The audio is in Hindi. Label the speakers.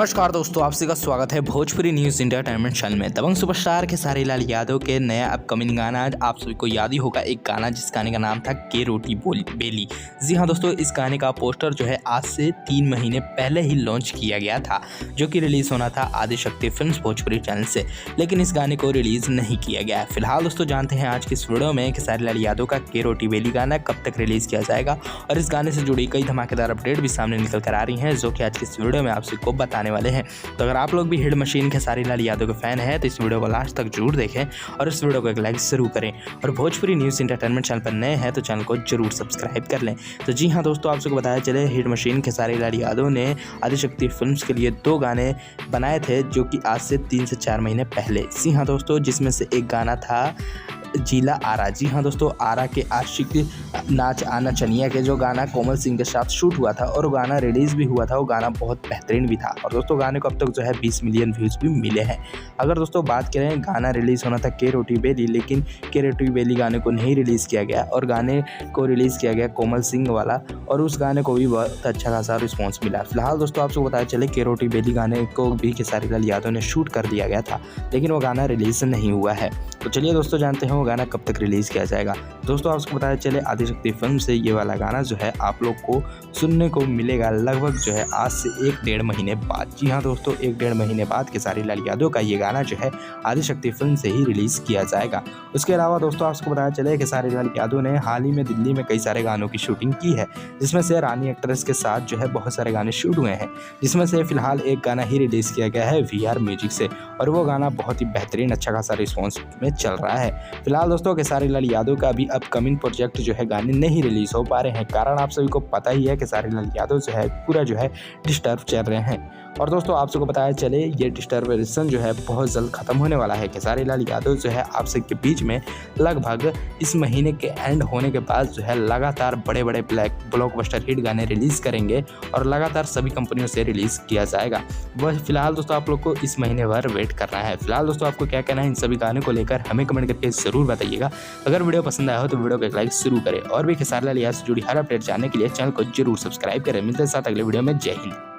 Speaker 1: नमस्कार दोस्तों, आप सभी का स्वागत है भोजपुरी न्यूज़ एंटरटेनमेंट चैनल में। दबंग सुपरस्टार खेसारी लाल यादव के नया अपकमिंग गाना आज आप सभी को याद ही होगा। एक गाना जिस गाने का नाम था के रोटी बेली। जी हाँ दोस्तों, इस गाने का पोस्टर जो है आज से 3 महीने पहले ही लॉन्च किया गया था, जो कि रिलीज़ होना था आदिशक्ति फिल्म्स भोजपुरी चैनल से, लेकिन इस गाने को रिलीज़ नहीं किया गया। फिलहाल दोस्तों जानते हैं आज की इस वीडियो में खेसारी लाल यादव का के रोटी बेली गाना कब तक रिलीज़ किया जाएगा, और इस गाने से जुड़ी कई धमाकेदार अपडेट भी सामने निकल कर आ रही हैं, जो कि आज की इस वीडियो में आप सबको बताने वाले हैं। तो अगर आप लोग भी हिट मशीन खेसारी लाल यादव के फैन हैं तो इस वीडियो को लास्ट तक जरूर देखें और इस वीडियो को एक लाइक जरूर करें, और भोजपुरी न्यूज़ एंटरटेनमेंट चैनल पर नए हैं तो चैनल को जरूर सब्सक्राइब कर लें। तो जी हाँ दोस्तों, आप सबको बताया चले हिट मशीन खेसारी लाल यादव ने आदिशक्ति फिल्म्स के लिए 2 गाने बनाए थे, जो कि आज से 3 से 4 महीने पहले। जी हाँ दोस्तों, जिसमें से एक गाना था जिला आरा। जी हाँ दोस्तों, आरा के आशिक नाच आना चनिया के जो गाना कोमल सिंह के साथ शूट हुआ था और वो गाना रिलीज़ भी हुआ था, वो गाना बहुत बेहतरीन भी था। और दोस्तों गाने को अब तक जो है 20 मिलियन व्यूज़ भी मिले हैं। अगर दोस्तों बात करें, गाना रिलीज़ होना था के रोटी बेली, लेकिन के रोटी बेली गाने को नहीं रिलीज़ किया गया और गाने को रिलीज़ किया गया कोमल सिंह वाला, और उस गाने को भी बहुत अच्छा खासा रिस्पॉन्स मिला। फिलहाल दोस्तों आपको बताया चले के रोटी बेली गाने को भी खेसारी लाल यादव ने शूट कर दिया गया था, लेकिन वो गाना रिलीज़ नहीं हुआ है। तो चलिए दोस्तों जानते हैं वो गाना कब तक रिलीज़ किया जाएगा। दोस्तों आपको बताया चले आदिशक्ति फिल्म से ये वाला गाना जो है आप लोग को सुनने को मिलेगा लगभग जो है आज से 1-1.5 महीने बाद। जी हाँ दोस्तों, 1-1.5 महीने बाद खेसारी लाल यादव का ये गाना जो है आदिशक्ति फिल्म से ही रिलीज़ किया जाएगा। उसके अलावा दोस्तों आपको बताया चले खेसारी लाल यादव ने हाल ही में दिल्ली में कई सारे गानों की शूटिंग की है, जिसमें से रानी एक्ट्रेस के साथ जो है बहुत सारे गाने शूट हुए हैं, जिसमें से फिलहाल एक गाना ही रिलीज़ किया गया है VR म्यूजिक से, और वो गाना बहुत ही बेहतरीन अच्छा खासा रिस्पॉन्स में चल रहा है। फिलहाल दोस्तों खेसारी लाल यादव का भी अपकमिंग प्रोजेक्ट जो है गाने नहीं रिलीज़ हो पा रहे हैं, कारण आप सभी को पता ही है खेसारी लाल यादव जो है पूरा जो है डिस्टर्ब चल रहे हैं। और दोस्तों आप सबको बताया चले ये डिस्टर्बेशन जो है बहुत जल्द खत्म होने वाला है। खेसारी लाल यादव जो है आप सबके बीच में लगभग इस महीने के एंड होने के बाद जो है लगातार बड़े बड़े ब्लॉकबस्टर हिट गाने रिलीज़ करेंगे और लगातार सभी कंपनियों से रिलीज़ किया जाएगा। बस फिलहाल दोस्तों आप लोग को इस महीने भर वेट करना है। फिलहाल दोस्तों आपको क्या कहना है इन सभी गानों को लेकर हमें कमेंट करके ज़रूर बताइएगा। अगर वीडियो पसंद आया हो तो वीडियो को एक लाइक जरूर करें, और भी खेसारी लाल यादव से जुड़ी हर अपडेट जानने के लिए चैनल को जरूर सब्सक्राइब करें। मिलते हैं साथ अगले वीडियो में। जय हिंद।